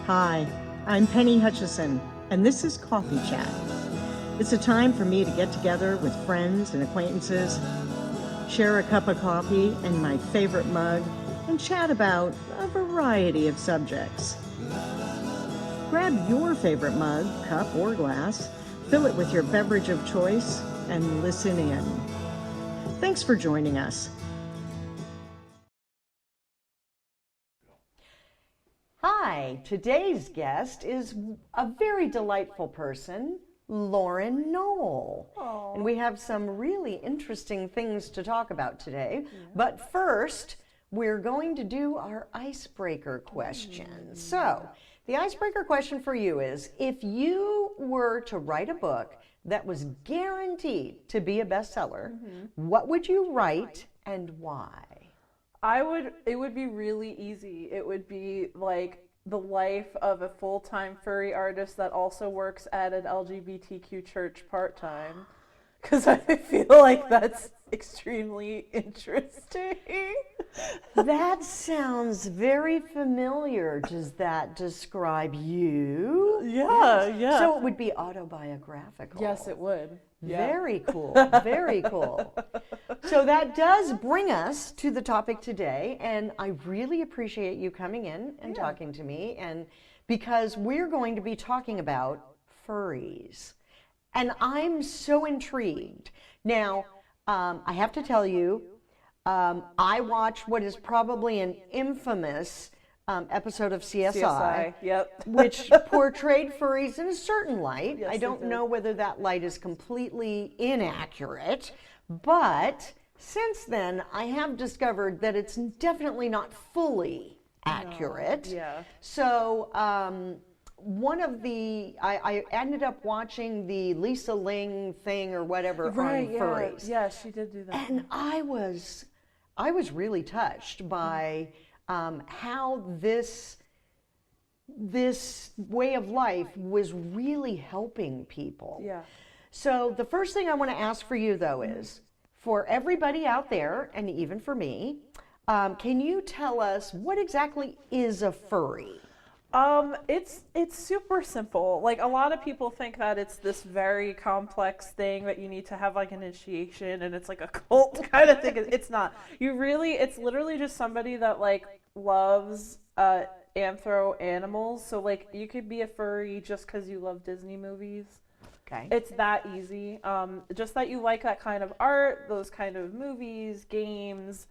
Hi, I'm Penny Hutcheson, and this is Coffee Chat. It's a time for me to get together with friends and acquaintances, share a cup of coffee and my favorite mug, and chat about a variety of subjects. Grab your favorite mug, cup, or glass, fill it with your beverage of choice, and listen in. Thanks for joining us. Hi, today's guest is a very delightful person, Lauren Noll. Aww. And we have some really interesting things to talk about today. Yeah. But first, we're going to do our icebreaker questions. So, the icebreaker question for you is, if you were to write a book that was guaranteed to be a bestseller, what would you write and why? It would be really easy. It would be like the life of a full-time furry artist that also works at an LGBTQ church part-time. Because I feel like that's extremely interesting. That sounds very familiar. Does that describe you? Yeah. So it would be autobiographical. Yes, it would. Yeah. Very cool, very cool. So that does bring us to the topic today, and I really appreciate you coming in and talking to me, and because we're going to be talking about furries. And I'm so intrigued. Now, I have to tell you, I watched what is probably an infamous episode of CSI, yep. which portrayed furries in a certain light. Yes, I don't know whether that light is completely inaccurate, but since then, I have discovered that it's definitely not fully accurate. No. Yeah. So, I ended up watching the Lisa Ling thing or whatever on furries. Yeah, she did do that. And I was really touched by how this way of life was really helping people. Yeah. So the first thing I want to ask for you, though, is for everybody out there, and even for me, can you tell us what exactly is a furry? It's super simple. Like, a lot of people think that it's this very complex thing that you need to have like an initiation and it's like a cult kind of thing. It's not. It's literally just somebody that like loves anthro animals. So like you could be a furry just because you love Disney movies. Okay. It's that easy. Just that you like that kind of art, those kind of movies, games,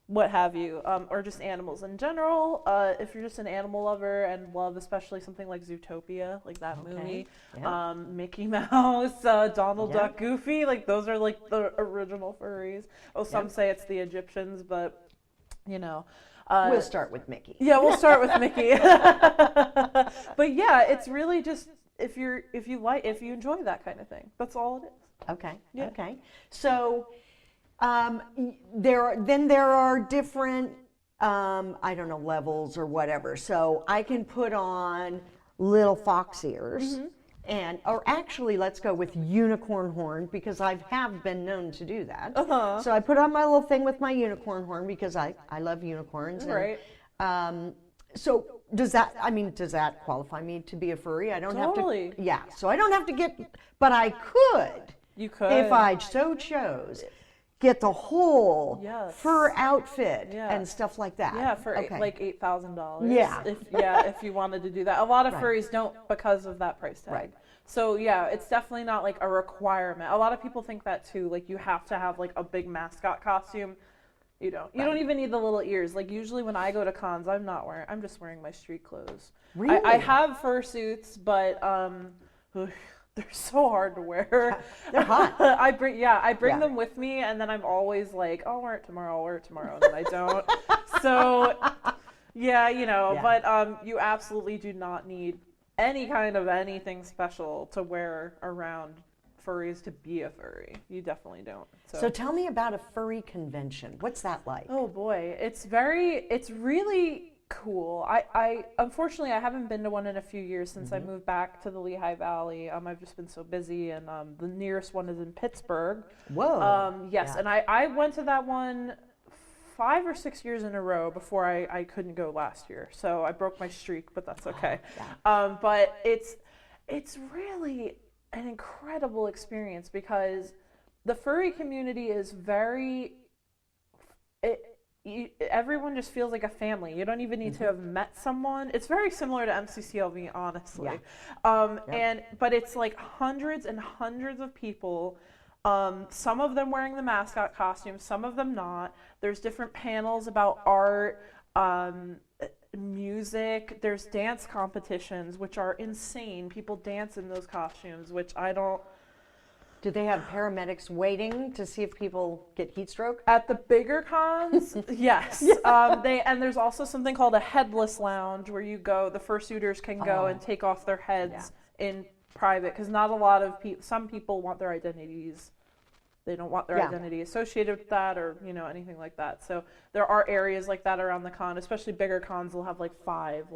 what have you, or just animals in general. If you're just an animal lover and love especially something like Zootopia, like that movie, Mickey Mouse, Donald Duck, Goofy, like those are like the original furries. Oh, some say it's the Egyptians, but you know. We'll start with Mickey. Yeah, we'll start with Mickey. But yeah, it's really just if you enjoy that kind of thing. That's all it is. Okay. Yeah. Okay. So there are different I don't know, levels or whatever. So I can put on little fox ears, or actually let's go with unicorn horn, because I have been known to do that. So I put on my little thing with my unicorn horn because I love unicorns. Right. And, so does that qualify me to be a furry? I don't Totally. have to. Yeah. So I don't have to get, but I could. You could. If I so chose. Get the whole fur outfit and stuff like that. Yeah, for like $8,000. Yeah. If you wanted to do that. A lot of furries don't because of that price tag. Right. So yeah, it's definitely not like a requirement. A lot of people think that too. Like you have to have like a big mascot costume. You don't. You don't even need the little ears. Like usually when I go to cons, I'm just wearing my street clothes. Really? I have fursuits, but they're so hard to wear. They're hot. I bring them with me, and then I'm always like, I'll wear it tomorrow, and then I don't. So, but you absolutely do not need any kind of anything special to wear around furries to be a furry. You definitely don't. So tell me about a furry convention. What's that like? Oh boy, it's really cool. I unfortunately I haven't been to one in a few years since I moved back to the Lehigh Valley. I've just been so busy, and the nearest one is in Pittsburgh. Whoa. Yes, and I went to that one 5 or 6 years in a row before I couldn't go last year. So I broke my streak, but that's okay. But it's really an incredible experience because the furry community is everyone just feels like a family. You don't even need to have met someone. It's very similar to MCCLV, honestly. But it's like hundreds and hundreds of people. Some of them wearing the mascot costumes, some of them not. There's different panels about art, music. There's dance competitions, which are insane. People dance in those costumes, which I don't. Do they have paramedics waiting to see if people get heat stroke? At the bigger cons, yes. And there's also something called a headless lounge where the fursuiters can go and take off their heads in private, because not a lot of people, some people want their identities. They don't want their identity associated with that or, anything like that. So there are areas like that around the con, especially bigger cons will have like 5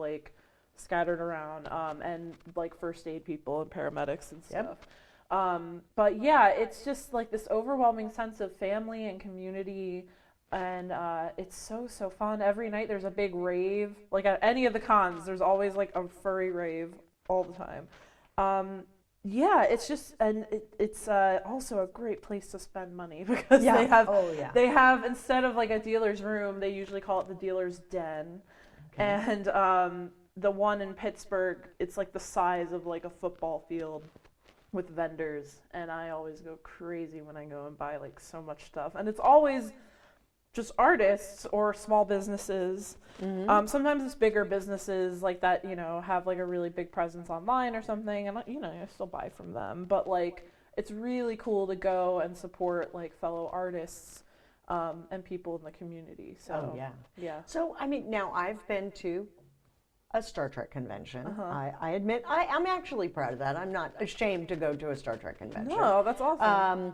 scattered around and like first aid people and paramedics and stuff. But yeah, it's just like this overwhelming sense of family and community, and it's so fun. Every night there's a big rave. Like at any of the cons, there's always like a furry rave all the time. It's just, and it's also a great place to spend money because they have instead of like a dealer's room, they usually call it the dealer's den, and the one in Pittsburgh, it's like the size of like a football field, with vendors, and I always go crazy when I go and buy like so much stuff, and it's always just artists or small businesses. Sometimes it's bigger businesses like that, have like a really big presence online or something, and I still buy from them, but like it's really cool to go and support like fellow artists and people in the community. So so I mean, now I've been to a Star Trek convention. I admit, I'm actually proud of that. I'm not ashamed to go to a Star Trek convention. No, that's awesome.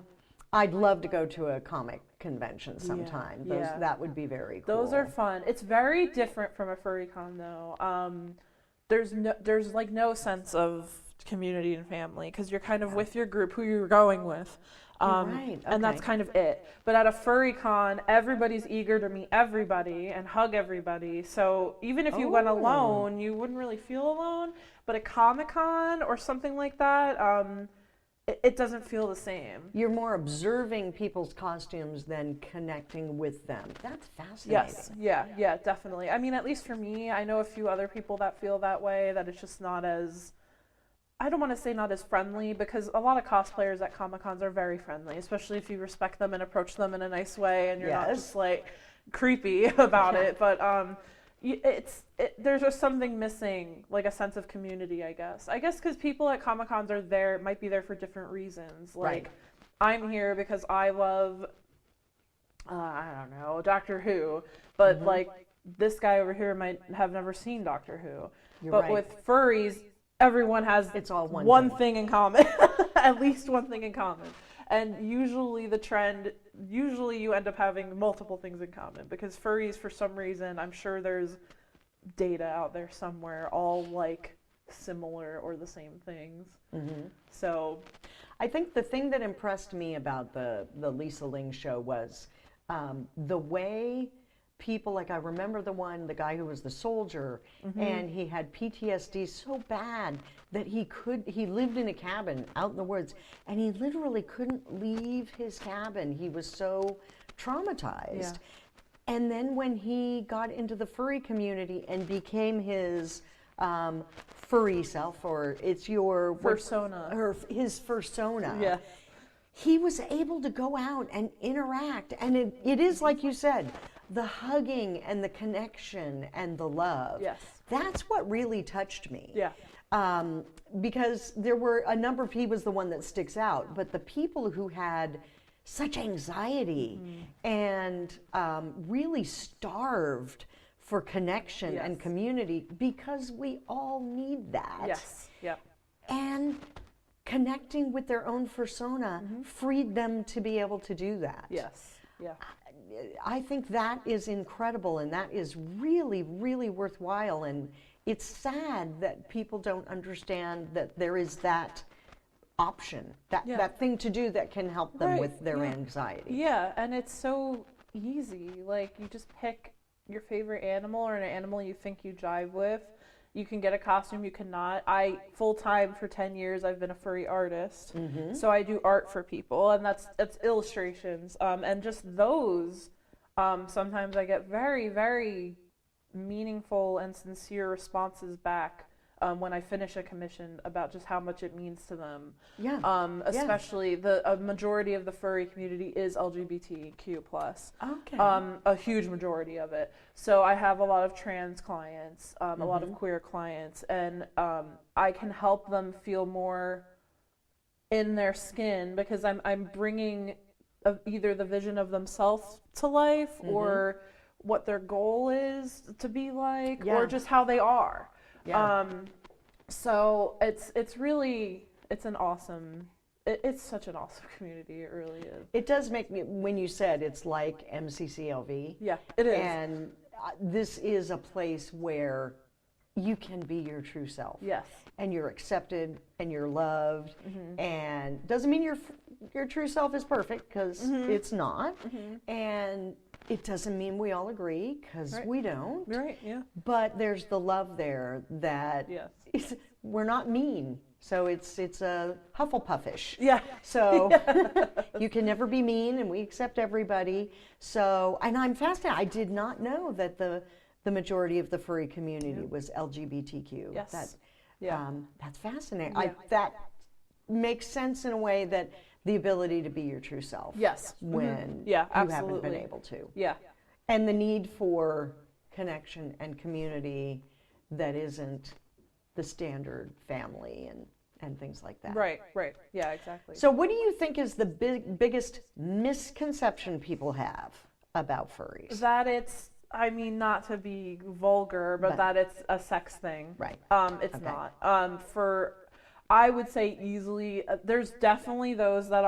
I'd love to go to a comic convention sometime. That would be very cool. Those are fun. It's very different from a furry con though. There's like no sense of community and family because you're kind of with your group who you're going with. And that's kind of it. But at a furry con, everybody's eager to meet everybody and hug everybody. So even if you went alone, you wouldn't really feel alone. But at Comic-Con or something like that, it doesn't feel the same. You're more observing people's costumes than connecting with them. That's fascinating. Yes, yeah, definitely. I mean, at least for me, I know a few other people that feel that way, that it's just not as... I don't want to say not as friendly, because a lot of cosplayers at Comic-Cons are very friendly, especially if you respect them and approach them in a nice way and you're not just like creepy about it. But there's just something missing, like a sense of community, I guess. Because people at Comic-Cons might be there for different reasons. Like I'm here because I love, I don't know, Doctor Who, but like this guy over here might have never seen Doctor Who. But with furries, everyone has one thing in common, at least one thing in common. And usually you end up having multiple things in common because furries, for some reason, I'm sure there's data out there somewhere, all like similar or the same things. So I think the thing that impressed me about the Lisa Ling show was the way people, like I remember the guy who was the soldier, and he had PTSD so bad that he lived in a cabin out in the woods, and he literally couldn't leave his cabin. He was so traumatized. And then when he got into the furry community and became his furry self, or it's your persona, his fursona, he was able to go out and interact, and it is like you said, the hugging and the connection and the love. That's what really touched me. Because there were a number of, he was the one that sticks out, but the people who had such anxiety and really starved for connection and community, because we all need that. And connecting with their own fursona freed them to be able to do that. I think that is incredible, and that is really, really worthwhile. And it's sad that people don't understand that there is that option, that thing to do that can help them with their anxiety. And it's so easy. Like, you just pick your favorite animal or an animal you think you jive with. You can get a costume, you cannot. I full-time for 10 years, I've been a furry artist. So I do art for people, and that's illustrations. And just those, sometimes I get very, very meaningful and sincere responses back when I finish a commission about just how much it means to them. Especially a majority of the furry community is LGBTQ+. Okay. A huge majority of it. So I have a lot of trans clients, a lot of queer clients, and I can help them feel more in their skin because I'm bringing either the vision of themselves to life or what their goal is to be like, or just how they are. So it's really, it's an awesome, it's such an awesome community. It really is. It does make me, when you said it's like MCCLV. Yeah, it is. And this is a place where you can be your true self. Yes. And you're accepted and you're loved. And doesn't mean your true self is perfect, because it's not. And it doesn't mean we all agree, because we don't. Right, yeah. But there's the love there that we're not mean. So it's a Hufflepuffish. Yeah. So you can never be mean, and we accept everybody. So, and I'm fascinated. I did not know that the majority of the furry community was LGBTQ. Yes. That's fascinating. Yeah. That makes sense in a way that the ability to be your true self. Yes. When Yeah, you haven't absolutely. been able to. Yeah. And the need for connection and community that isn't the standard family and things like that. Right. Yeah, exactly. So what do you think is the biggest misconception people have about furries? That it's, I mean, not to be vulgar, but that it's a sex thing. Right. It's not. I would say easily, there's definitely those that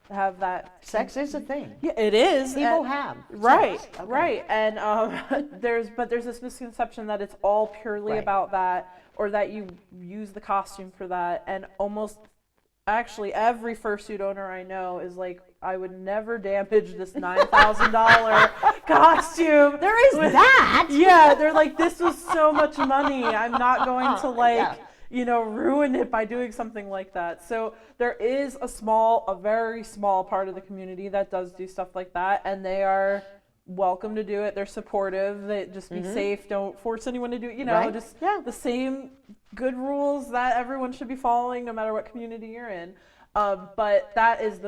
have that. Sex is a thing. Yeah, it is. People have. Right, sex. Okay. right. And there's this misconception that it's all purely about that, or that you use the costume for that. And almost, actually, every fursuit owner I know is like, I would never damage this $9,000 costume. There is that. Yeah, they're like, this was so much money. I'm not going to ruin it by doing something like that. So there is a very small part of the community that does do stuff like that, and they are welcome to do it. They're supportive. They just be safe. Don't force anyone to do it. The same good rules that everyone should be following, no matter what community you're in. But that is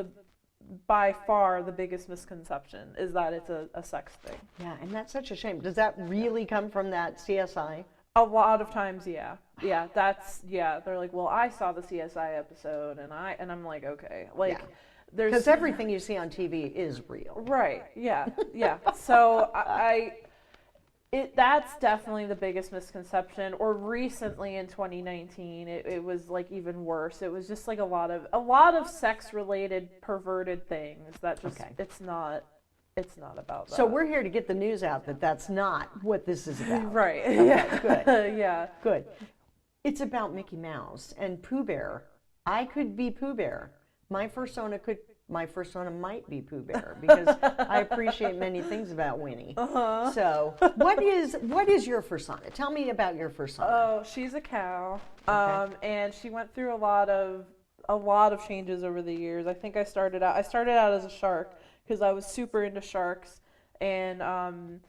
by far the biggest misconception, is that it's a sex thing. Yeah, and that's such a shame. Does that really come from that CSI? A lot of times, yeah. They're like, well, I saw the CSI episode, and I'm like, okay, because everything you see on TV is real. Right. Yeah. So that's definitely the biggest misconception. Or recently in 2019, it was like even worse. It was just like a lot of sex-related perverted things that just it's not about that. So we're here to get the news out that that's not what this is about. Right. Okay, Yeah. Good. Yeah. Good. It's about Mickey Mouse and Pooh Bear. I could be Pooh Bear. My fursona might be Pooh Bear, because I appreciate many things about Winnie. So what is your fursona? Tell me about your fursona. Oh, she's a cow. And she went through a lot of changes over the years. I think I started out as a shark, because I was super into sharks, and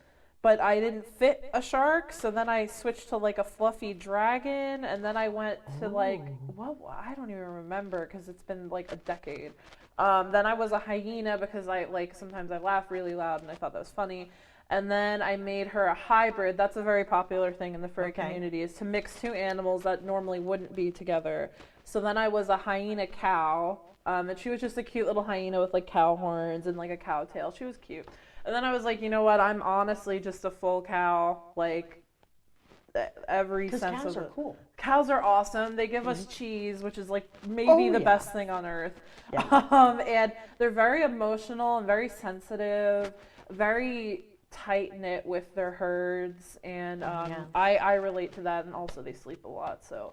but I didn't fit a shark, so then I switched to like a fluffy dragon, and then I went to I don't even remember, because it's been like a decade. Then I was a hyena, because sometimes I laugh really loud, and I thought that was funny. And then I made her a hybrid. That's a very popular thing in the furry community, is to mix two animals that normally wouldn't be together. So then I was a hyena cow. And she was just a cute little hyena with like cow horns and like a cow tail. She was cute. And then I was like, you know what? I'm honestly just a full cow. Like, every sense of it. Because cows are cool. Cows are awesome. They give us cheese, which is like maybe the best thing on earth. Yeah. And they're very emotional and very sensitive, very tight knit with their herds, and I relate to that, and also they sleep a lot, so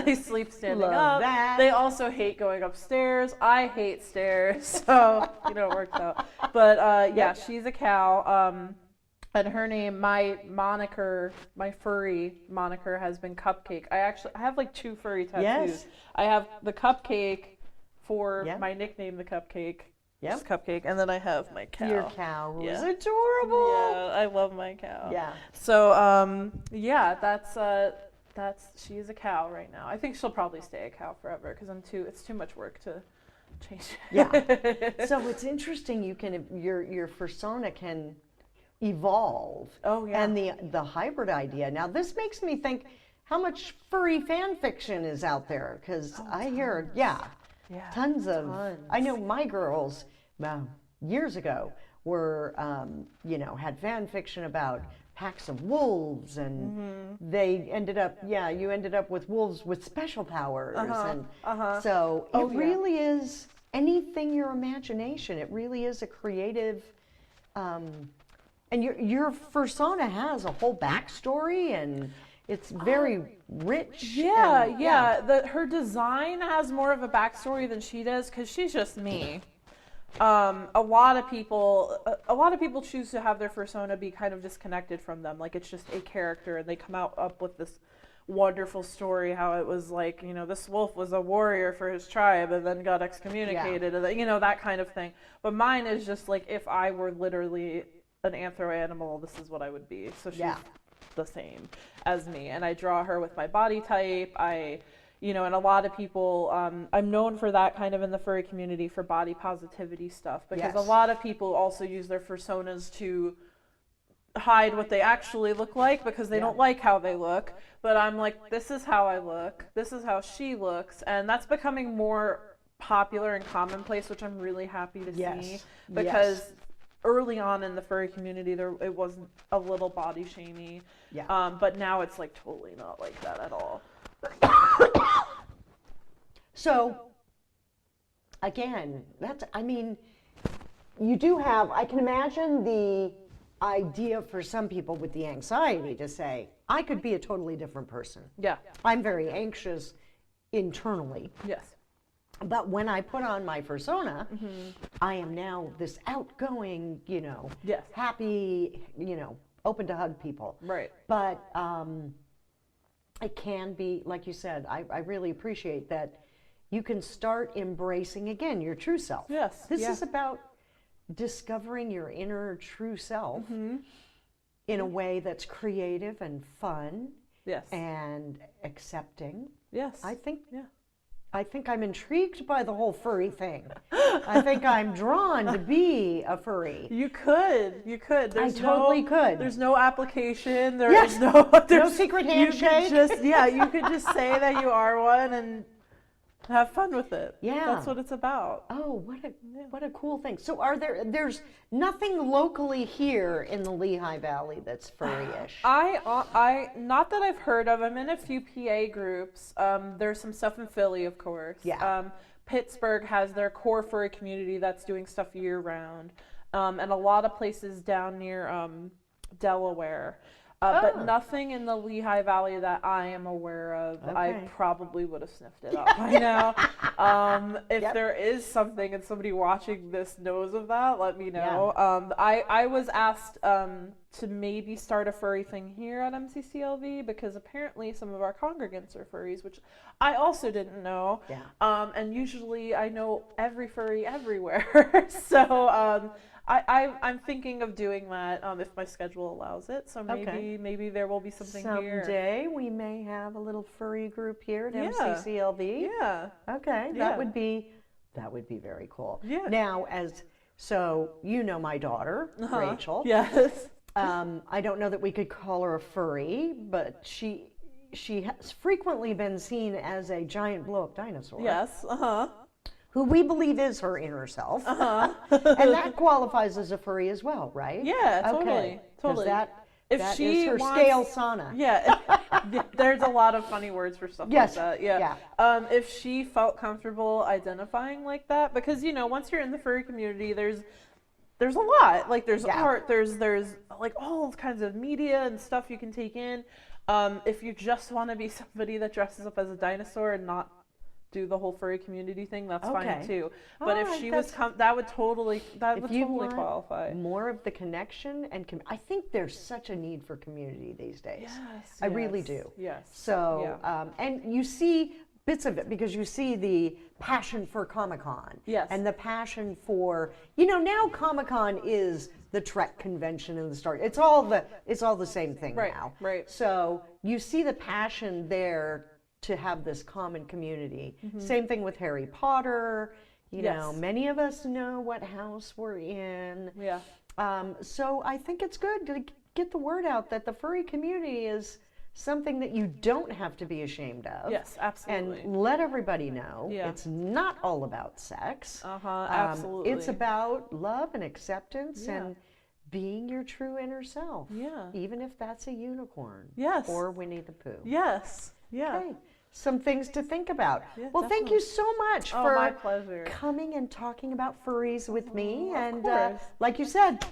they sleep standing up. That. They also hate going upstairs. I hate stairs, so it works out. But she's a cow, and her name, my furry moniker has been Cupcake. I have like 2 furry tattoos. Yes. I have the Cupcake for my nickname, the Cupcake. Yep. Just Cupcake, and then I have my cow. Your cow was Yeah. adorable. Yeah, I love my cow. Yeah. So, she's a cow right now. I think she'll probably stay a cow forever because it's too much work to change. Yeah. So it's interesting. Your persona can evolve. Oh yeah. And the hybrid idea. Now this makes me think, how much furry fan fiction is out there? Because I hear, tons of. I know my girls, years ago, were had fan fiction about packs of wolves, and they ended up you ended up with wolves with special powers, so it really is anything your imagination. It really is a creative. And your persona has a whole backstory, and it's very rich. Her design has more of a backstory than she does because she's just me. A lot of people choose to have their persona be kind of disconnected from them, like it's just a character, and they come up with this wonderful story how it was like, this wolf was a warrior for his tribe and then got excommunicated, and that kind of thing. But mine is just like, if I were literally an anthro animal, this is what I would be. So she's the same as me, and I draw her with my body type. And a lot of people, I'm known for that kind of in the furry community for body positivity stuff, because a lot of people also use their personas to hide what they actually look like because they don't like how they look. But I'm like, this is how I look, this is how she looks, and that's becoming more popular and commonplace, which I'm really happy to see, because early on in the furry community, it wasn't a little body shamey, but now it's like totally not like that at all. So, again, you do have, I can imagine the idea for some people with the anxiety to say, I could be a totally different person. Yeah. I'm very anxious internally. Yes. But when I put on my persona, I am now this outgoing, happy, open to hug people. Right. But it can be, like you said, I really appreciate that you can start embracing, again, your true self. Yes. This is about discovering your inner true self in a way that's creative and fun and accepting. Yes. I think I'm intrigued by the whole furry thing. I think I'm drawn to be a furry. You could. I totally could. There's no application. There's no secret handshake. You could just say that you are one and have fun with it. Yeah. That's what it's about. Oh, what a cool thing. So there's nothing locally here in the Lehigh Valley that's furry-ish? I not that I've heard of. I'm in a few PA groups. There's some stuff in Philly, of course. Yeah. Pittsburgh has their core furry community that's doing stuff year-round. And a lot of places down near Delaware. But nothing in the Lehigh Valley that I am aware of. Okay. I probably would have sniffed it out by now. If there is something and somebody watching this knows of that, let me know. I was asked to maybe start a furry thing here at MCCLV because apparently some of our congregants are furries, which I also didn't know. Yeah. And usually I know every furry everywhere. So I'm thinking of doing that if my schedule allows it. So maybe there will be something here. Someday we may have a little furry group here at MCCLV. Yeah. Okay. That would be very cool. Yeah. Now, so my daughter, Rachel. Yes. I don't know that we could call her a furry, but she has frequently been seen as a giant blow-up dinosaur. Yes. Who we believe is her inner self. And that qualifies as a furry as well, right? Yeah, okay. totally. That if she is her wants, scale sauna. Yeah, there's a lot of funny words for stuff like that. Yeah. If she felt comfortable identifying like that, because once you're in the furry community, there's there's a lot. Like there's Yeah. art, there's like all kinds of media and stuff you can take in. If you just want to be somebody that dresses up as a dinosaur and not do the whole furry community thing, that's Okay. fine too. But if Alright, she was that would totally If you want qualify. more of the connection and I think there's such a need for community these days. Yes, I really yes, do. Yes. So, yeah. and you see bits of it because you see the passion for Comic-Con. Yes. And the passion for, you know, now Comic-Con is the Trek convention and the Star. It's all the same thing Right, now. right. So you see the passion there to have this common community. Same thing with Harry Potter. You know, Yes. many of us know what house we're in. Yeah. So I think it's good to get the word out that the furry community is something that you don't have to be ashamed of. Yes, absolutely. And let everybody know Yeah. it's not all about sex. Absolutely. It's about love and acceptance Yeah. and being your true inner self. Yeah. Even if that's a unicorn. Yes. Or Winnie the Pooh. Yes. Yeah. Okay. Some things to think about. Yeah, Well, thank you so much Oh, for my pleasure. coming and talking about furries with me. Of And course. like you said,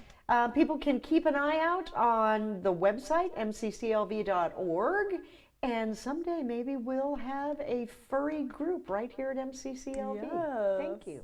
people can keep an eye out on the website, mcclv.org. And someday maybe we'll have a furry group right here at MCCLV. Yes. Thank you.